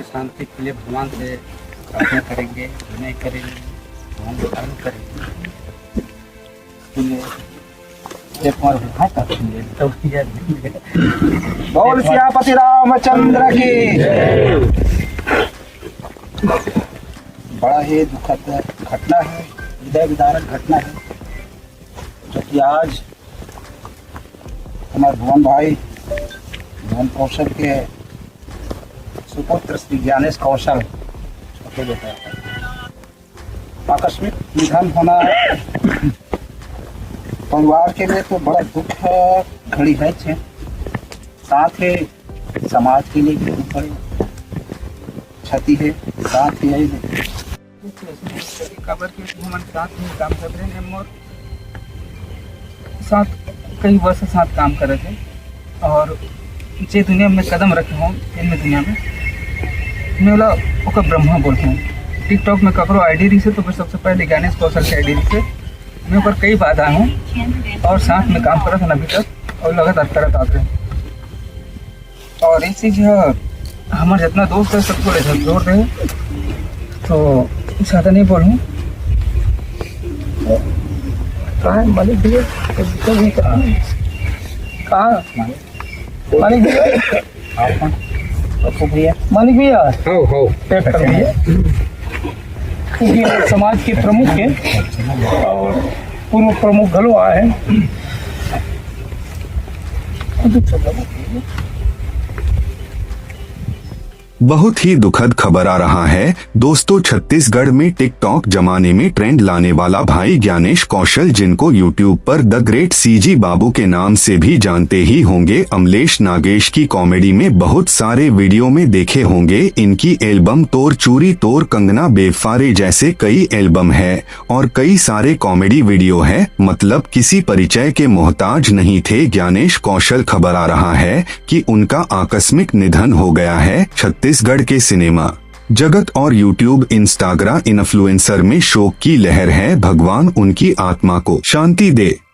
शांति के लिए भगवान से प्रार्थना करेंगे, विनय करेंगे, भगवान को कर्म करेंगे। एक और भाई का सुनिए तो बोल सियापति रामचंद्र की। बड़ा ही दुखद घटना है, हृदय विदारक घटना है, जो कि आज हमारे भुवन भाई भुवन कौशल के सुपुत्र श्री ज्ञानेश कौशल छोटे बेटा आकस्मिक निधन होना परिवार के लिए तो बड़ा दुख घड़ी है, साथ ही समाज के लिए भी बड़ी क्षति है। साथ ही खबर के हम साथ में काम कर रहे हैं और साथ कई वर्ष साथ काम कर रहे थे और जे दुनिया में कदम रखे हों इनमें दुनिया में मैं बोला ओकर ब्रह्मा बोलते हैं। टिकटॉक में ककरो आईडी रही से तो फिर सबसे पहले ज्ञानेश कौशल के आईडी से मैं ऊपर कई बार आया हूँ और साथ में काम कर रहा था अभी तक और लगातार करत आते हैं। और एक चीज़ हमारे जितना दोस्त है सबको ले जोड़ रहे तो ज़्यादा नहीं बोलूँ। कहाँ मालिक भैया कहाँ मालिक भैया मालिक भैया पैक कर दिया क्योंकि समाज के प्रमुख है और पूर्व प्रमुख घलो आए हैं। बहुत ही दुखद खबर आ रहा है दोस्तों। छत्तीसगढ़ में टिकटॉक जमाने में ट्रेंड लाने वाला भाई ज्ञानेश कौशल, जिनको यूट्यूब पर द ग्रेट सीजी बाबू के नाम से भी जानते ही होंगे, अमलेश नागेश की कॉमेडी में बहुत सारे वीडियो में देखे होंगे। इनकी एल्बम तोर चूरी तोर कंगना बेफारे जैसे कई एल्बम है और कई सारे कॉमेडी वीडियो है, मतलब किसी परिचय के मोहताज नहीं थे ज्ञानेश कौशल। खबर आ रहा है कि उनका आकस्मिक निधन हो गया है। छत्तीसगढ़ के सिनेमा जगत और यूट्यूब इंस्टाग्राम इन्फ्लुएंसर में शोक की लहर है। भगवान उनकी आत्मा को शांति दे।